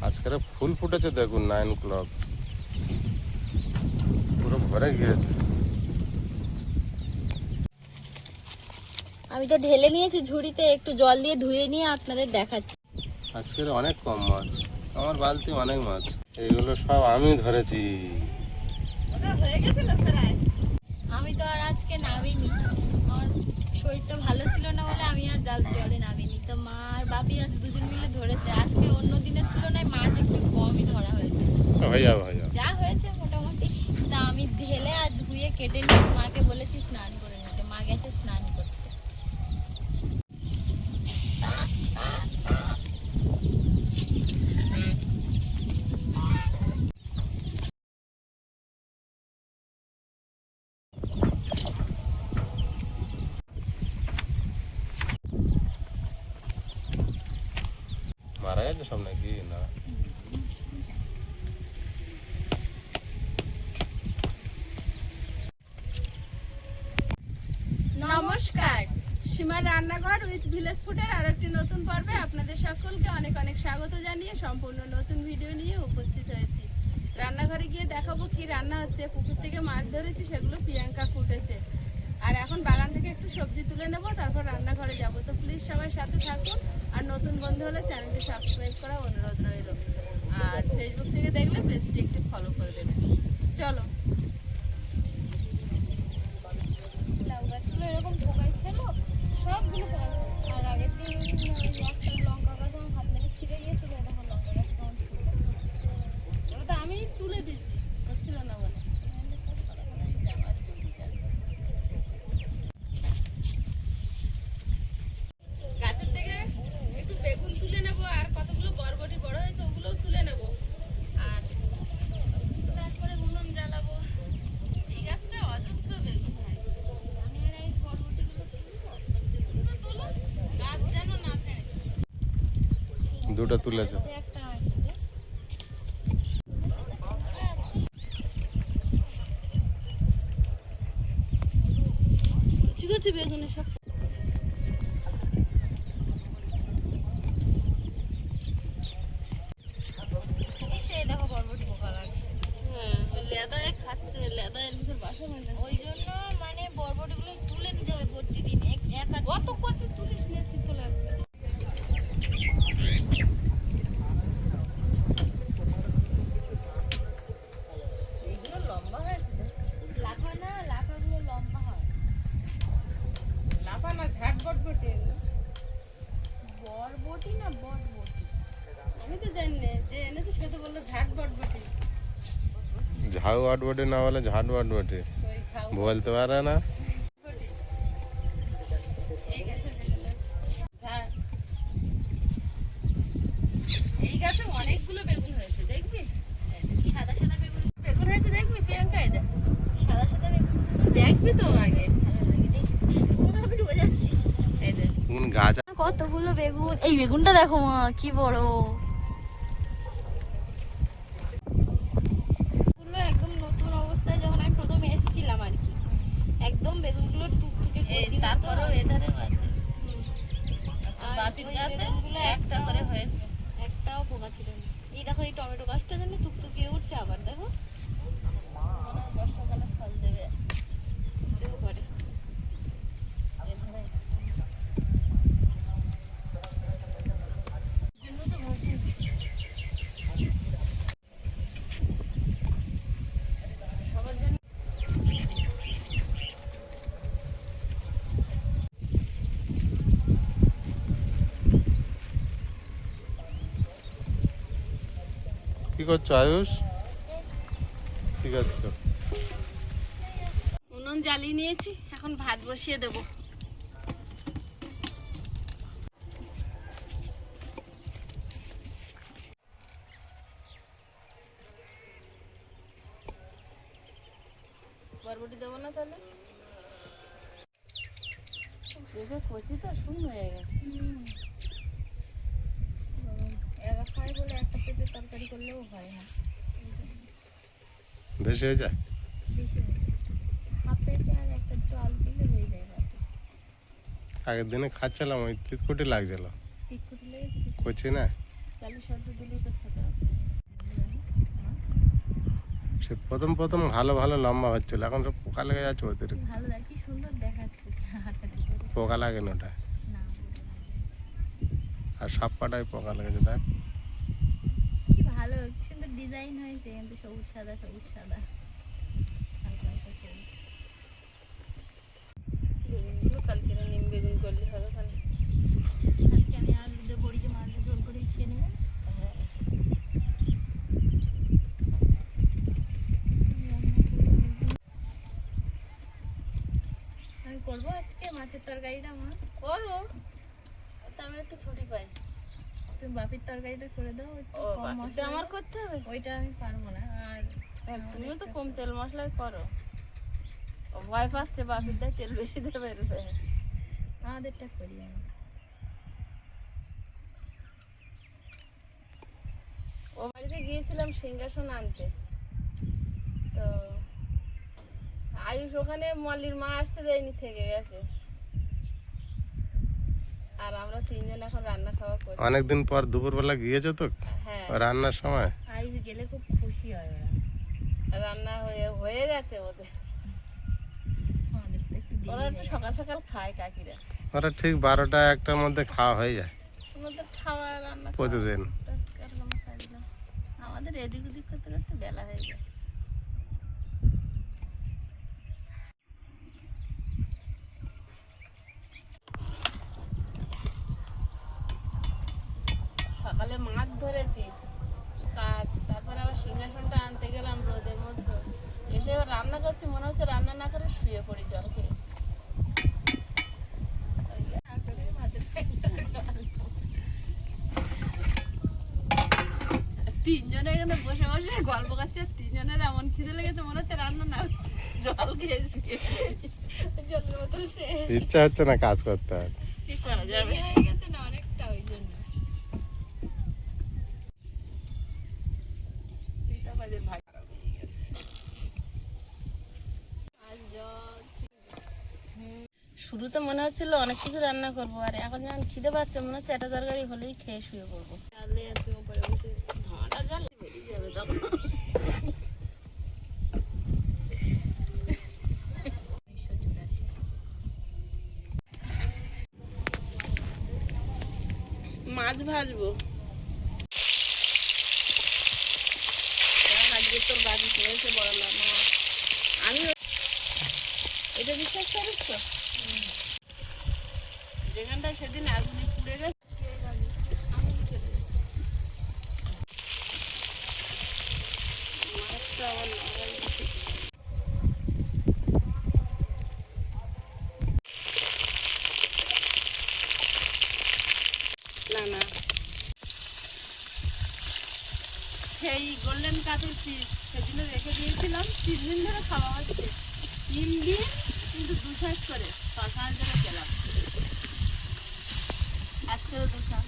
আজকের ফুল ফুটেছে দেখুন, 9 o'clock পুরো ভরে গিয়েছে। আমি তো ঢেলে নিয়েছি ঝুড়িতে, একটু জল দিয়ে ধুয়ে নিয়ে আপনাদের দেখাচ্ছি। আজকের অনেক কম মাছ, আমার বালতি অনেক মাছ। এইগুলো সব আমি ধরেছি। আমি তো আর আজকে নামিনি, আমার শরীরটা ভালো ছিল না বলে আমি আর জলে নামিনি। তো মা আর বাপি আজ দুজন মিলে ধরেছে। আজকে অন্য দিনের তুলনায় মাছ একটু কমই ধরা হয়েছে, যা হয়েছে মোটামুটি। তা আমি ঢেলে আর ধুয়ে কেটে নিয়ে মাকে বলেছি স্নান করে নিতে। মা গেছে স্নান করতে। মারা গেছে সব নাকি না? নমস্কার, সীমার রান্নাঘর উইথ ভিলেজ ফুডের আর একটি নতুন পর্বে আপনাদের সকলকে অনেক অনেক স্বাগত জানিয়ে সম্পূর্ণ নতুন ভিডিও নিয়ে উপস্থিত হয়েছি। রান্নাঘরে গিয়ে দেখাবো কি রান্না হচ্ছে। পুকুর থেকে মাছ ধরেছি, সেগুলো প্রিয়াঙ্কা কুটেছে। আর এখন বাগান থেকে একটু সবজি তুলে নেবো, তারপর রান্নাঘরে যাবো। তো প্লিজ সবাই সাথে থাকুন। আর নতুন বন্ধু হলে চ্যানেলটি সাবস্ক্রাইব করা অনুরোধ রইল। আর ফেসবুক থেকে দেখলে পেজটি একটু ফলো করে দেবেন। চলো। লাউ গাছগুলো এরকম পোকায় খেলো, সবগুলো পোকা খেলো। আর আগের দিন একটা লঙ্কা গাছ আমার হাত লেগে ছিঁড়ে গিয়েছিল, দেখো লঙ্কা গাছ কেমন ছিল। ওটা তো আমি তুলে দিছি, হচ্ছিল না বলে। গাছের থেকে একটু বেগুন তুলে নেবো, আর কতগুলো বরবটি বড় হয়েছে ওগুলোও তুলে নেবো। আর তারপরে উনুন জ্বালাবো। এই গাছটা অজস্র বেগুন হয়। আমি আর এই বরবটিগুলো তুলবো। এগুলো তোলো, গাছ যেন না ছেড়ে। দুটো তুলেছে। একটা আছে যে। কুচি কুচি বেগুনের সব। সেই দেখো বরবটি পোকা লাগছে। হ্যাঁ, লেদায় খাচ্ছে, লেদায় এর বাসা হয় না। ওই জন্য মানে বরবটিগুলো তুলে নিতে হবে প্রতিদিন। একা অত কচি তুলিস নিয়ে কি তো লাগবে। এইগুলো লম্বা হয়েছে। লাফা না, লাফাগুলো লম্বা হয়। লাফা না, ঝাট বটবটি এগুলো। বরবটি না বটবটি? আমি তো জানি না, যে এনেছে সে তো বললো ঝাট বটবটি। ঝাউ আটবটে না বলে ঝাট আটবটে ওই ঝাউ বলতে পারে না। বটবটি। এই গাছে বেগুন ঝাট। এই গাছে অনেকগুলো বেগুন হয়েছে, দেখবি? সাদা সাদা বেগুন, বেগুন হয়েছে দেখবি প্রিয়াঙ্কা? এই দেখ, সাদা সাদা বেগুন দেখবি তো আগে। ভালো লাগে দেখি। ডুবে যাচ্ছে। এই দেখ, কোন গাছ? কতগুলো বেগুন! এই বেগুনটা দেখো মা, কি বড়। বেগুনগুলো একদম নতুন অবস্থায় যখন আমি প্রথম এসেছিলাম আর কি, একদম বেগুনগুলো টুকটুকে এই কচি। তারপরেও এধারে আছে। আর বাপির ওই গাছে বেগুনগুলো একটা করে হয়েছে। একটাও পোকা ছিল না। এই দেখো, এই টমেটো গাছটা যেন টুকটুকিয়ে উঠছে আবার, দেখো। মনে হয় বর্ষাকালে ফল দেবে। হতেও পারে। এধারে জন্য তো ভাবছি সবার জন্য। কি করছো আয়ুষ? কি করছো? উনুন জ্বালিয়ে নিয়েছি, এখন ভাত বসিয়ে দেবো। বরবটি দেবো না তাহলে? পেঁপে কচি তো শূন্য হয়ে গেছে। একা খাই বলে একটা পেঁপে তরকারি করলেও হয় না, বেশি হয়ে যায়। বেশি হাফ পেঁপে আর একটা দুটো আলু দিলে হয়ে যায় ভাত। আগের দিনে খাচ্ছিলাম, ওই তিতকুটি লাগছিল। পিটকুটি লেগেছে। কচি না। তাহলে আলু সেদ্ধ দিলেই তো খেতে হবে। সে প্রথম প্রথম ভালো ভালো লম্বা হচ্ছিল, এখন সব পোকা লেগে যাচ্ছে ওদের। ভালো দেখ কি সুন্দর দেখাচ্ছে। পোকা লাগে না ওটা, না আর সব পাটায় পোকা লেগেছে দেখ। কি ভালো কি সুন্দর ডিজাইন হয়েছে, কিন্তু সবুজ সাদা সবুজ সাদা হালকা হালকা সবুজ। বেগুনগুলো কালকে নিম বেগুন করলে হবে তাহলে। আজকে আমি আলু দিয়ে বড়ি যে মাছটা ঝোল করে খেয়ে নেবেন। হ্যাঁ, আমি করবো আজকে মাছের তরকারিটা মা। করবো তো, আমি একটু ছুটি পাই। তুমি বাপির তরকারিটা করে দাও, একটু ও কম বাকিটা মশলা আমার দাও। করতে হবে। ওইটা আমি পারবো না। আর তুমিও তো কম তেল মশলাই করো। ও ভয় পাচ্ছে বাপিরটাই তেল বেশি দেবে। আমাদেরটা করি আমি। ও বাড়িতে গিয়েছিলাম সিংহাসন আনতে, তো আয়ুষ ওখানে মল্লির মা আসতে দেয়নি, থেকে গেছে। আর আমরা তিনজন এখন রান্না খাওয়া করি। অনেকদিন পর দুপুরবেলা গিয়েছো তো হ্যাঁ, রান্নার সময়। আয়ুষ গেলে খুব খুশি হয় ওরা। রান্না হয়ে গেছে ওদের। আমাদের তো একটু দেরি ওরা হয়ে একটু গেছে। সকাল সকাল খায় কাকিরা। ওরা ঠিক 12টা 1টার মধ্যে খাওয়া হয়ে যায় আমাদের খাওয়া রান্না প্রতিদিন। এরকম খাই না। আমাদের এদিক ওদিক করতে করতে বেলা হয়ে যায়। সকালে মাছ ধরেছি কাজ, তারপরে আবার সিংহাসনটা আনতে গেলাম রোদের মধ্যে। এসে এবার রান্না করছি, মনে হচ্ছে রান্না না করে শুয়ে পড়ি জল খেয়ে। তিনজনে এখানে বসে বসে গল্প করছে, তিনজনের এমন খিদে লেগেছে মনে হচ্ছে রান্না না, জল খেয়ে শুয়ে পড়ি। জলের বোতল শেষ, ইচ্ছা হচ্ছে না কাজ করতে আর। কি করা যাবে। দেরি হয়ে গেছে না অনেকটা, ওই জন্য। 3টা বাজে, ভাই খারাপ হয়ে গেছে। আজ জল শুরুতে মনে হচ্ছিল অনেক কিছু রান্না করবো, আর এখন যখন খিদে পাচ্ছে মনে হচ্ছে একটা তরকারি হলেই খেয়ে শুয়ে পড়বো। চালে একটু উপরে বসে ধোঁয়াটা জল বেরিয়ে যাবে তখন। মাছ ভাজবো, আজকে তোর বাজি পেয়েছে বড় মাছ। আমি এটা বিশ্বাস করিস তো, যেখানটায় সেদিন আগুনে পুড়ে গেছে মাছটা আবার লাগাই দিয়েছে। না না, সেই গোল্ডেন কাপের পিস সেদিন রেখে দিয়েছিলাম, 3 দিন ধরে খাওয়া হচ্ছে। 3 দিন কিন্তু 2 সাইজ করে 5 ধরে খেলাম। আজকেও 2 সাইজ।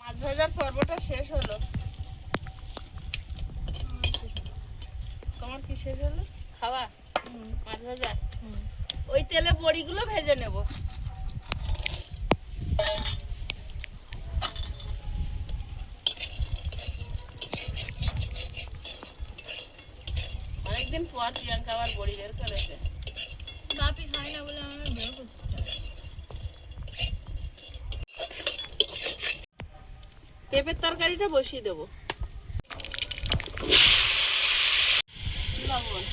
মাছ ভাজার পর্বটা শেষ হলো। তোমার কি শেষ হলো খাওয়া? মাছ ভাজা ওই তেলে বড়িগুলো ভেজে নেব। অনেকদিন পর প্রিয়াঙ্কা আবার বড়ি বের করেছে। বাপি খায় না বলে আমার বের করতে হবে। পেঁপের তরকারিটা বসিয়ে দেবো। লবণ,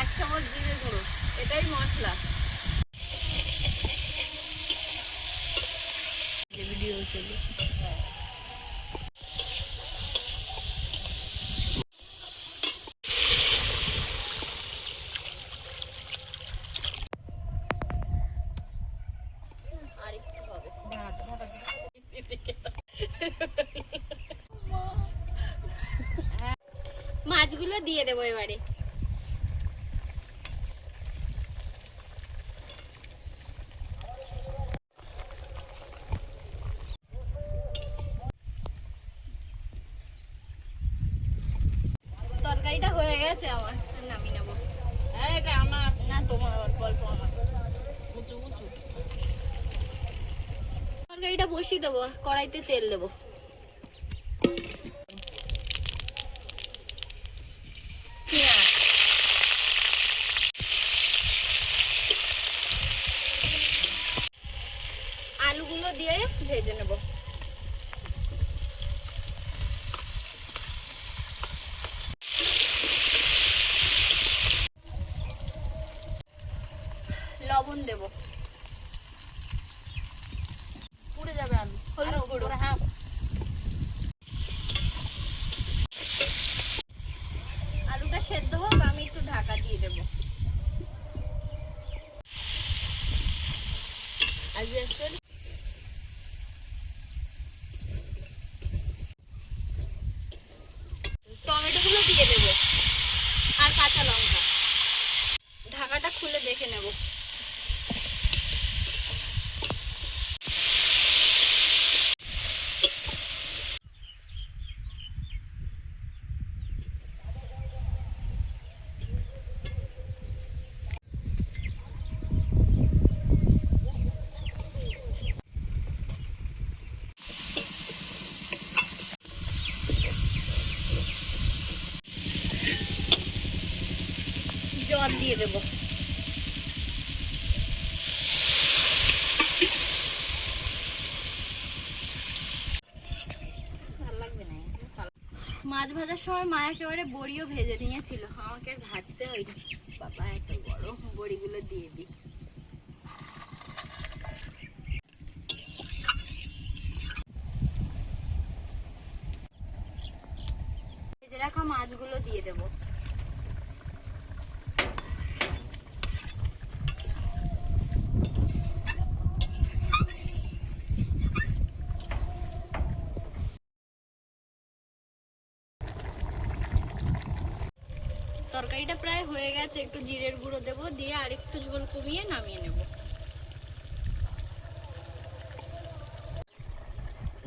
এক চামচ জিরে গুঁড়ো, এটাই মশলা। যে ভিডিও চলে আর একটু হবে। মাছগুলো দিয়ে দেবো এবারে। তরকারিটা হয়ে গেছে আমার, নামিয়ে নেবো। এটা আমার না তোমার, অল্প অল্প আমার। উঁচু উঁচু। তরকারিটা বসিয়ে দেবো, কড়াইতে তেল দেবো। পেঁয়াজ, আলুগুলো দিয়ে ভেজে নেব। লবণ দেব, পুড়ে যাবে আলু। হলুদ গুঁড়ো, হ্যাঁ আলুটা সেদ্ধ হোক, আমি একটু ঢাকা দিয়ে দেবো। টমেটো গুলো দিয়ে দেবো আর কাঁচা লঙ্কা। ঢাকাটা খুলে দেখে নেব। জল দিয়ে দেবো। মাছ ভাজার সময় মা একেবারে বড়িও ভেজে নিয়েছিল, আমাকে আর ভাজতে হয়নি। বাবা এত বড়, বড়িগুলো দিয়ে দিই। ভেজে রাখা মাছগুলো দিয়ে দেবো। তরকারিটা প্রায় হয়ে গেছে, একটু জিরের গুঁড়ো দেবো, দিয়ে আর একটু ঝোল কমিয়ে নামিয়ে নেব।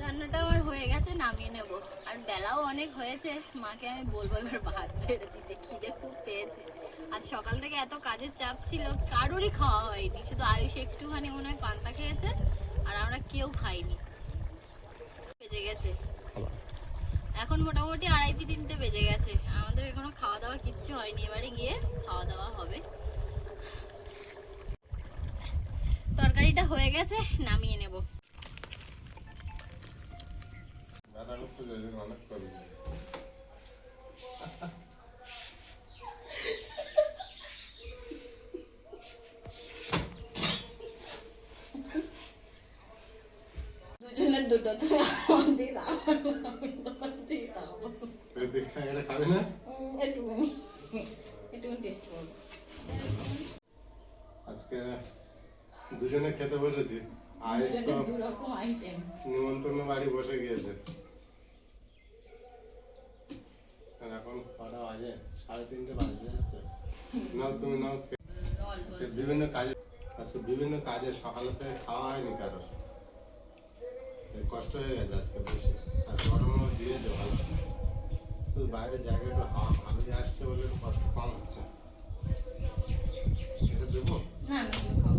রান্নাটা আমার হয়ে গেছে, নামিয়ে নেব। আর বেলাও অনেক হয়েছে, মাকে আমি বলবো এবার ভাত বেড়ে দিতে, খিদে খুব পেয়েছে। আজ সকাল থেকে এত কাজের চাপ ছিল, কারোরই খাওয়া হয়নি, শুধু আয়ুষ একটুখানি মনে হয় পান্তা খেয়েছে, আর আমরা কেউ খাইনি। বেজে গেছে এখন মোটামুটি 2:30-3টে বেজে গেছে, আমাদের এখনো খাওয়া দাওয়া কিচ্ছু হয়নি। এবারে গিয়ে খাওয়া দাওয়া হবে। তরকারিটা হয়ে গেছে, নামিয়ে নেব। অনেক করবে। দুজনের দুটো, তুমি আমার দিয়ে দাও, দিয়ে দাও। এটা খাবে না? একটুখানি একটুখানি টেস্ট করবো। আজকে দুজনে খেতে বসেছি। আয়েশ তো দু রকম আইটেম। নিমন্ত্রণ বাড়ি বসে গিয়েছে। আর এখন কটা বাজে? 3:30 বাজে যাচ্ছে। নাও তুমি নাও। আচ্ছা বিভিন্ন কাজে সকালে থেকে খাওয়া হয়নি কারো, কষ্ট হয়ে গেছে আজকে বেশি। আর গরমও দিয়েছে ভালো, তো বাইরের জায়গায় একটু হাওয়া ভালো আসছে বলে একটু কষ্ট কম হচ্ছে। এটা দেবো না না, তুমি খাও।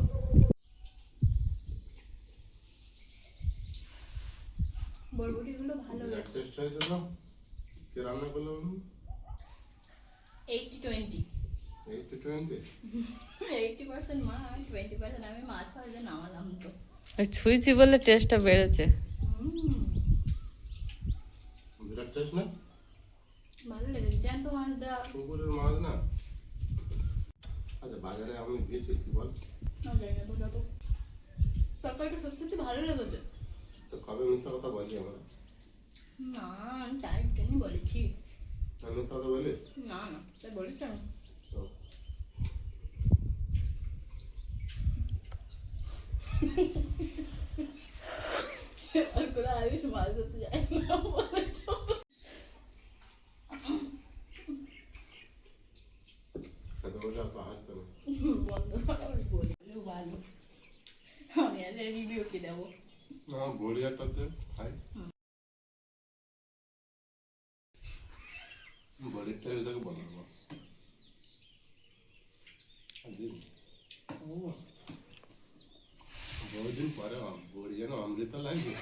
বরবটিগুলো ভালো লাগে। টেস্ট হয়েছে তো? কে রান্না করলো বলুন? 80-20 80-20 80% মা, 20% আমি। মাছ ভাজা নামালাম তো। ওই ছুঁইছি বলে টেস্টটা বেড়েছে। বিরাট টেস্ট না? ভালো লেগেছে, জ্যান্ত মাছ দেওয়া। পুকুরের মাছ না? আচ্ছা বাজারে আমি গেছি, কি বল? না জানি না, তো যত তরকারিটা সত্যি সত্যি ভালো লেগেছে। তো কবে মিথ্যা কথা বলছি আমরা? না আমি তাই ট্রেনই বলেছি। আমি মিথ্যা কথা বলি? না না, তাই বলেছি আমি। তো আর করে আয়ুষ মাছ ধরতে যায় না বলেছ। খেতে বলে আপনি হাসতে না। বন্ধ করো, আমি বলি ভালো। আমি আর রিভিউ কি দেবো? না বলি একটা খাই। বড়িটা তোকে বলবো বহুদিন পরে বড়ি যেন অমৃত লাগে।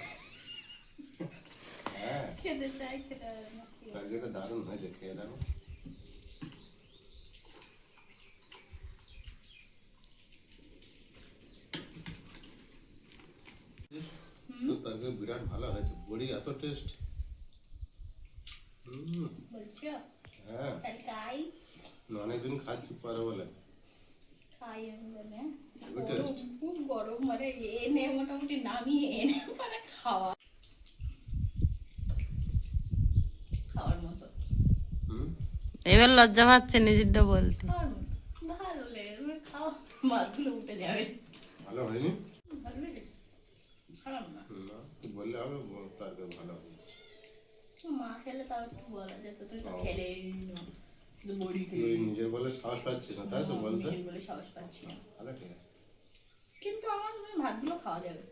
হ্যাঁ খেতে চাই, খেতে পারে না। তার জন্য দারুণ হয়েছে, খেয়ে দেখো। তরকারি বিরাট ভালো হয়েছে, বড়ি এত টেস্ট। বলছো হ্যাঁ খাই অনেকদিন খাচ্ছি পরে বলে খাই আমি বলে খুবই টেস্ট। খুব গরম, মানে এনে মোটামুটি নামিয়ে এনে পরে খাওয়ার মতো। এবার লজ্জা পাচ্ছে নিজেরটা বলতে। খাওয়ার মতো ভালো লেগে, তুমি খাও, মাছগুলো উঠে যাবে। ভালো হয়নি? ভালো লেগেছে, খারাপ না। না তুই বললে হবে, তরকারি ভালো হয়েছে। মা খেলে তাও একটু বলা যেত, তুই তো খেলেই না। বড়ি তুই নিজের বলে সাহস পাচ্ছিস না, তাই তো বলতে। বলে সাহস পাচ্ছি না, ভালো ঠিক আছে। কিন্তু আমার ভাতগুলো খাওয়া যাবে।